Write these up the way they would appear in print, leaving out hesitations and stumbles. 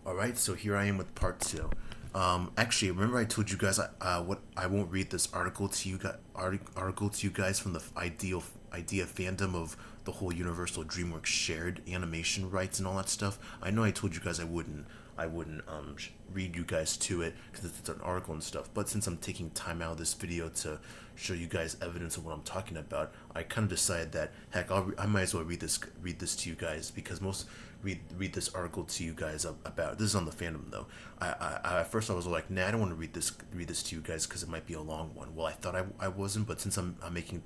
All right. So here I am with part two. Actually, remember I told you guys what I won't read this article to you guys from the idea fandom of the whole Universal DreamWorks shared animation rights and all that stuff. I know I told you guys I wouldn't read you guys to it because it's an article and stuff. But since I'm taking time out of this video to show you guys evidence of what I'm talking about, I kind of decided that heck, I might as well read this to you guys because most read this article to you guys about this is on the fandom though. At first I was like, nah, I don't want to read this to you guys because it might be a long one. Well, I thought I wasn't, but since I'm making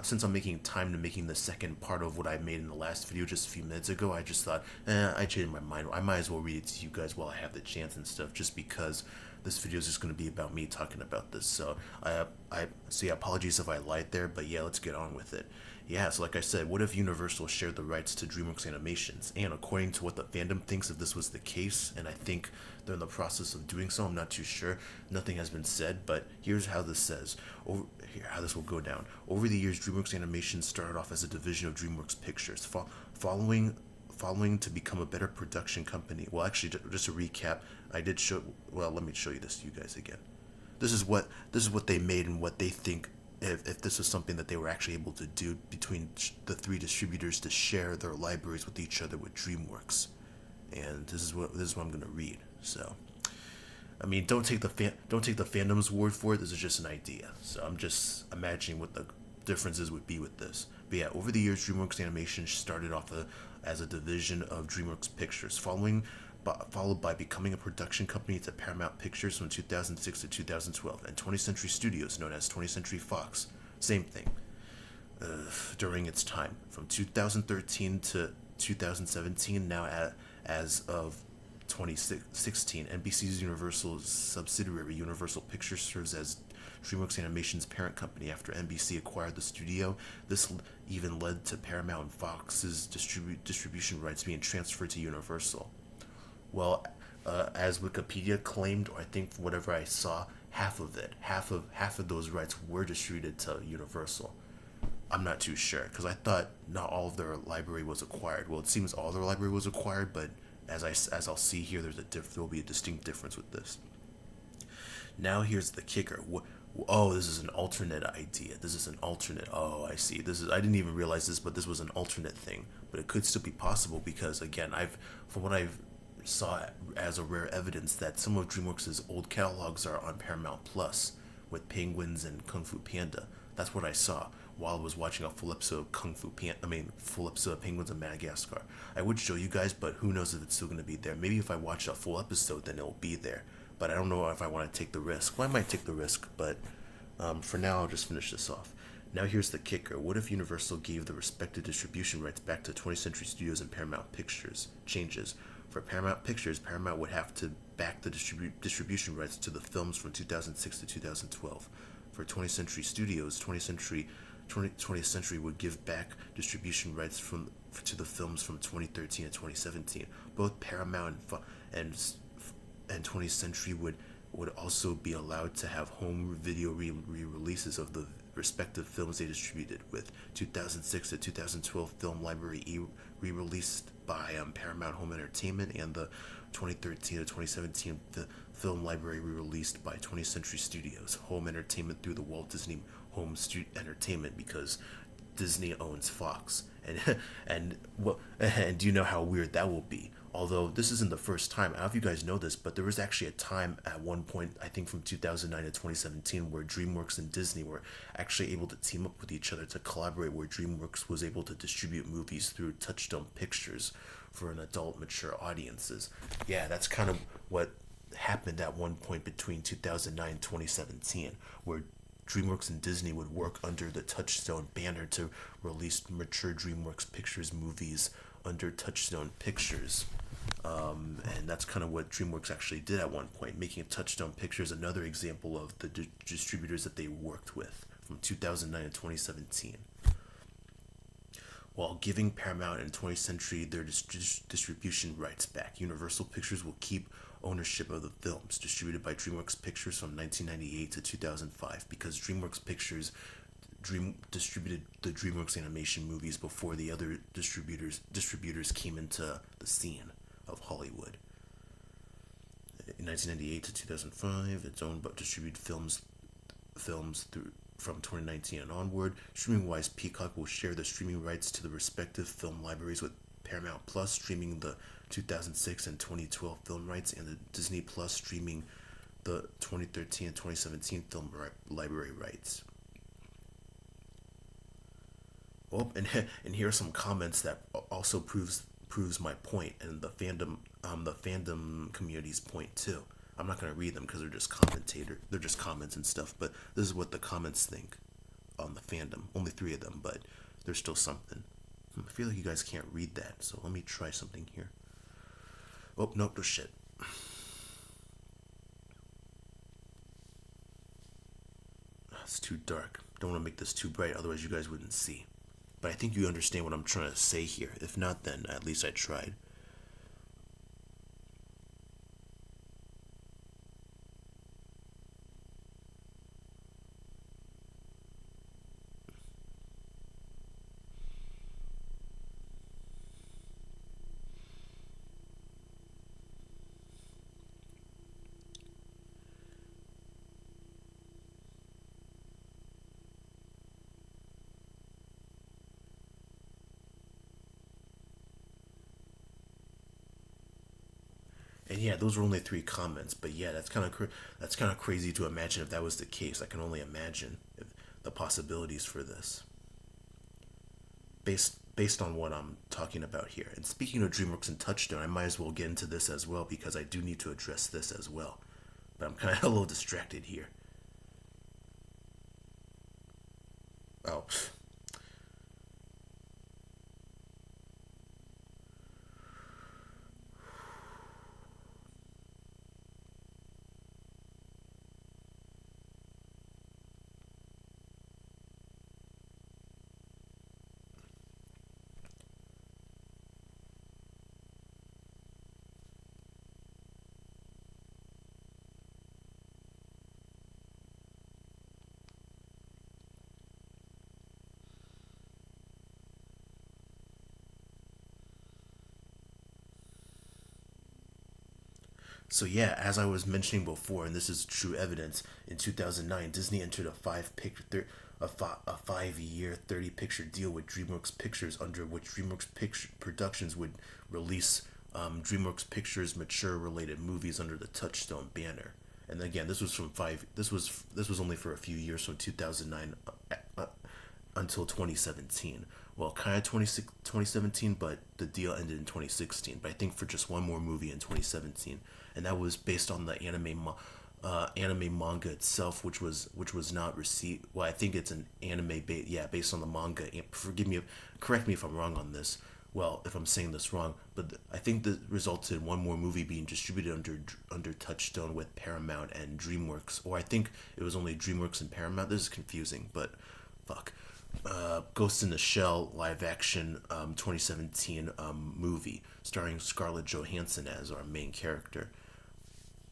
since I'm making time to making the second part of what I made in the last video just a few minutes ago, I just thought, I changed my mind. I might as well read it to you guys while I have the chance and stuff, just because this video is just going to be about me talking about this. So yeah, apologies if I lied there, but yeah, let's get on with it. Yeah, so like I said, what if Universal shared the rights to DreamWorks animations? And according to what the fandom thinks, if this was the case, and I think they're in the process of doing so, I'm not too sure. Nothing has been said, but here's how this says. How this will go down. Over the years, DreamWorks Animation started off as a division of DreamWorks Pictures, following to become a better production company. Well, actually, just a recap, I did show. Well, let me show you this to you guys again. This is what they made and what they think. If this was something that they were actually able to do between the three distributors to share their libraries with each other with DreamWorks, and this is what I'm gonna read. So, I mean, don't take the fandom's word for it. This is just an idea. So I'm just imagining what the differences would be with this. But yeah, over the years, DreamWorks Animation started off as a division of DreamWorks Pictures, followed by becoming a production company to Paramount Pictures from 2006 to 2012, and 20th Century Studios, known as 20th Century Fox, same thing, during its time, from 2013 to 2017. Now, as of 2016, NBC's Universal subsidiary Universal Pictures serves as DreamWorks Animation's parent company after NBC acquired the studio. This even led to Paramount and Fox's distribution rights being transferred to Universal. Well, as Wikipedia claimed, or I think whatever I saw, half of those rights were distributed to Universal. I'm not too sure because I thought not all of their library was acquired. Well, it seems all their library was acquired, but as I'll see here, there will be a distinct difference with this. Now here's the kicker. Oh, this is an alternate idea. This is an alternate. Oh, I see. I didn't even realize this, but this was an alternate thing. But it could still be possible because, again, from what I've saw as a rare evidence that some of DreamWorks' old catalogs are on Paramount Plus with Penguins and Kung Fu Panda. That's what I saw while I was watching a full episode of full episode of Penguins of Madagascar. I would show you guys, but who knows if it's still going to be there. Maybe if I watch a full episode, then it'll be there. But I don't know if I want to take the risk. Well, I might take the risk, but for now, I'll just finish this off. Now here's the kicker. What if Universal gave the respective distribution rights back to 20th Century Studios and Paramount Pictures? Changes. For Paramount Pictures, Paramount would have to back the distribution rights to the films from 2006 to 2012. For 20th Century Studios, 20th Century would give back distribution rights to the films from 2013 to 2017. Both Paramount and 20th Century would also be allowed to have home video re-releases of the respective films they distributed, with 2006 to 2012 film library re-released by Paramount Home Entertainment, and the 2013 to 2017 film library re-released by 20th Century Studios Home Entertainment through the Walt Disney Home Entertainment, because Disney owns Fox. And do you know how weird that will be? Although this isn't the first time, I don't know if you guys know this, but there was actually a time at one point, I think from 2009 to 2017, where DreamWorks and Disney were actually able to team up with each other to collaborate, where DreamWorks was able to distribute movies through Touchstone Pictures for an adult, mature audiences. Yeah, that's kind of what happened at one point between 2009 and 2017, where DreamWorks and Disney would work under the Touchstone banner to release mature DreamWorks Pictures movies under Touchstone Pictures. And that's kind of what DreamWorks actually did at one point, making Touchstone Pictures another example of the distributors that they worked with from 2009 to 2017. While giving Paramount and 20th Century their distribution rights back, Universal Pictures will keep ownership of the films distributed by DreamWorks Pictures from 1998 to 2005, because DreamWorks Pictures distributed the DreamWorks animation movies before the other distributors came into the scene of Hollywood. In 1998 to 2005, it's owned but distributed films through from 2019 and onward. Streaming-wise, Peacock will share the streaming rights to the respective film libraries with Paramount Plus streaming the 2006 and 2012 film rights, and the Disney Plus streaming the 2013 and 2017 film library rights. Oh, and here are some comments that also proves my point, and the fandom community's point too. I'm not gonna read them because they're just comments and stuff. But this is what the comments think on the fandom. Only 3 of them, but there's still something. I feel like you guys can't read that, so let me try something here. Oh nope, no shit. It's too dark. Don't want to make this too bright, otherwise you guys wouldn't see. But I think you understand what I'm trying to say here. If not, then at least I tried. And yeah, those were only 3 comments, but yeah, that's kind of crazy to imagine if that was the case. I can only imagine the possibilities for this, based on what I'm talking about here. And speaking of DreamWorks and Touchstone, I might as well get into this as well because I do need to address this as well. But I'm kind of a little distracted here. Oh, so yeah, as I was mentioning before, and this is true evidence, in 2009, Disney entered a 5-year, 30-picture deal with DreamWorks Pictures, under which Productions would release DreamWorks Pictures mature-related movies under the Touchstone banner. And again, this was from five. This was only for a few years, from 2009 until 2017. Well, kind of 2017, but the deal ended in 2016. But I think for just one more movie in 2017, and that was based on the anime manga itself, which was not received. Well, I think it's an anime based on the manga. Correct me if I'm wrong on this. Well, if I'm saying this wrong, but I think that resulted in one more movie being distributed under Touchstone with Paramount and DreamWorks, or I think it was only DreamWorks and Paramount. This is confusing, but fuck. Ghost in the Shell live action 2017 movie starring Scarlett Johansson as our main character.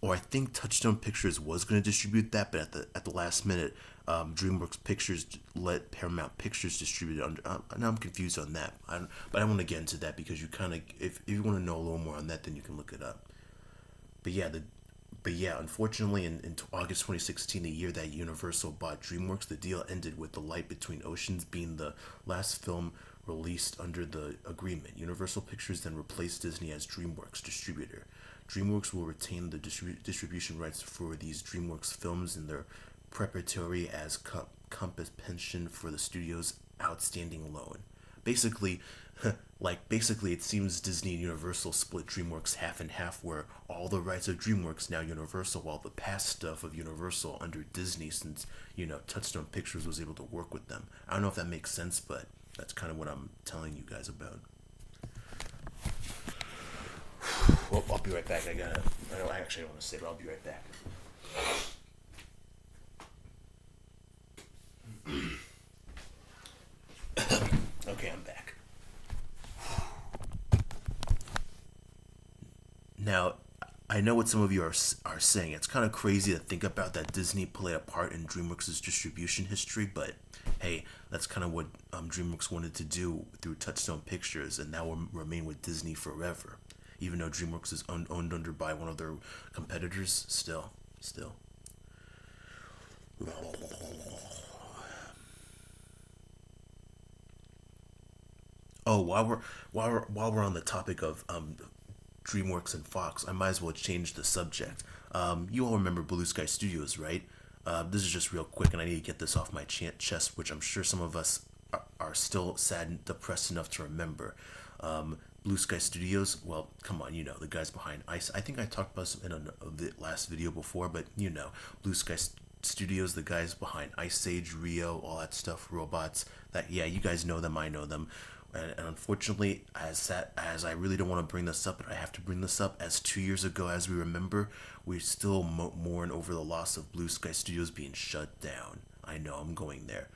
Or I think Touchstone Pictures was going to distribute that, but at the last minute, DreamWorks Pictures let Paramount Pictures distribute it under. Now I'm confused on that. But I don't want to get into that because you kind of, if you want to know a little more on that, then you can look it up. But yeah, unfortunately, in August 2016, the year that Universal bought DreamWorks, the deal ended with The Light Between Oceans being the last film released under the agreement. Universal Pictures then replaced Disney as DreamWorks distributor. DreamWorks will retain the distribution rights for these DreamWorks films in their preparatory as compensation for the studio's outstanding loan. Basically, it seems Disney and Universal split DreamWorks half and half, where all the rights of DreamWorks now Universal, while the past stuff of Universal under Disney, since Touchstone Pictures was able to work with them. I don't know if that makes sense, but that's kind of what I'm telling you guys about. Well, I'll be right back. I actually don't want to say, but I'll be right back. Okay, I'm back. Now, I know what some of you are saying. It's kind of crazy to think about that Disney played a part in DreamWorks' distribution history, but hey, that's kind of what DreamWorks wanted to do through Touchstone Pictures, and that will remain with Disney forever. Even though DreamWorks is owned under by one of their competitors, still. Oh, while we're on the topic of DreamWorks and Fox, I might as well change the subject. You all remember Blue Sky Studios, right? This is just real quick, and I need to get this off my chest, which I'm sure some of us are still sad and depressed enough to remember. Blue Sky Studios, well, come on, the guys behind Ice. I think I talked about this in the last video before, but Blue Sky Studios, the guys behind Ice Age, Rio, all that stuff, robots. That yeah, you guys know them, I know them. And unfortunately, as I really don't want to bring this up, but I have to bring this up, as 2 years ago, as we remember, we still mourn over the loss of Blue Sky Studios being shut down. I know I'm going there,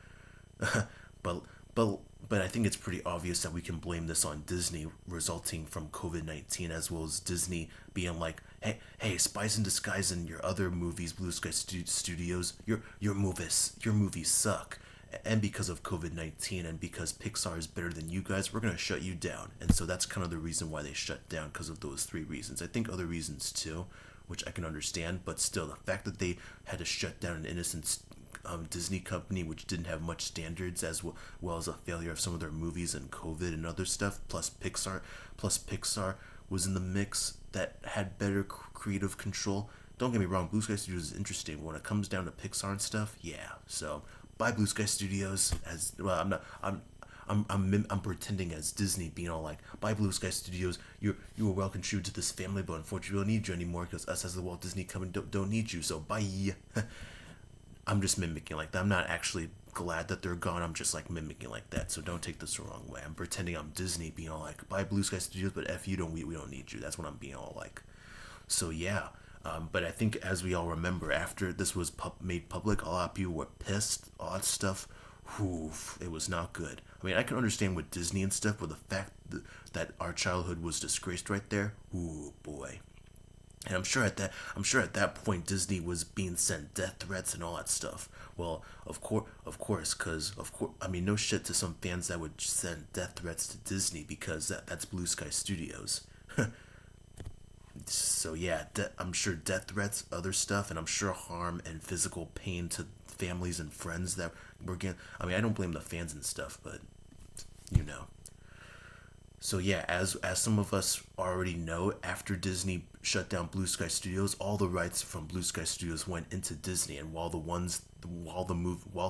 but but but I think it's pretty obvious that we can blame this on Disney, resulting from COVID-19, as well as Disney being like, hey, Spies in Disguise and your other movies, Blue Sky Studios, your movies suck. And because of COVID-19 and because Pixar is better than you guys, we're going to shut you down. And so that's kind of the reason why they shut down, because of those three reasons. I think other reasons too, which I can understand, but still, the fact that they had to shut down an innocent Disney company which didn't have much standards, as well as a failure of some of their movies and COVID and other stuff, plus Pixar was in the mix that had better creative control. Don't get me wrong, Blue Sky Studios is interesting, but when it comes down to Pixar and stuff, yeah. So by Blue Sky Studios, as well, I'm not. I'm pretending as Disney, being all like, "By Blue Sky Studios, you were well contributed to this family, but unfortunately, we don't need you anymore because us as the Walt Disney Company don't need you. So bye." I'm just mimicking like that. I'm not actually glad that they're gone. I'm just like mimicking like that. So don't take this the wrong way. I'm pretending I'm Disney, being all like, "By Blue Sky Studios, but f you, don't we don't need you." That's what I'm being all like. So yeah. But I think, as we all remember, after this was made public, a lot of people were pissed, all that stuff. Oof, it was not good. I mean, I can understand with Disney and stuff, but the fact that our childhood was disgraced right there, ooh boy. And I'm sure at that point Disney was being sent death threats and all that stuff. Well, because I mean, no shit to some fans that would send death threats to Disney, because that's Blue Sky Studios. So yeah, I'm sure death threats, other stuff, and I'm sure harm and physical pain to families and friends that were getting. I mean, I don't blame the fans and stuff, but you know. So yeah, as some of us already know, after Disney shut down Blue Sky Studios, all the rights from Blue Sky Studios went into Disney, and while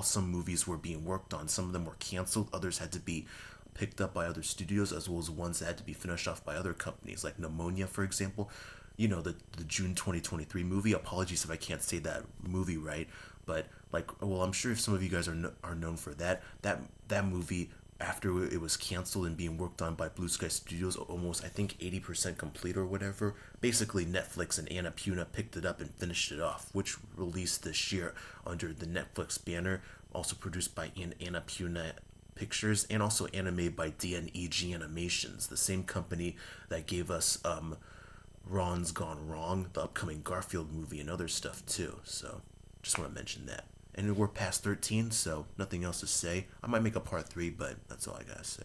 some movies were being worked on, some of them were canceled, others had to be picked up by other studios, as well as ones that had to be finished off by other companies, like Pneumonia, for example. The June 2023 movie. Apologies if I can't say that movie right, but I'm sure if some of you guys are known for that movie, after it was canceled and being worked on by Blue Sky Studios, almost I think 80% complete or whatever. Basically, Netflix and Annapurna picked it up and finished it off, which released this year under the Netflix banner, also produced by Annapurna Pictures, and also animated by DNEG Animations, the same company that gave us Ron's Gone Wrong, the upcoming Garfield movie, and other stuff too. So just want to mention that. And we're past 13, so nothing else to say. I might make a part 3, but that's all I gotta say.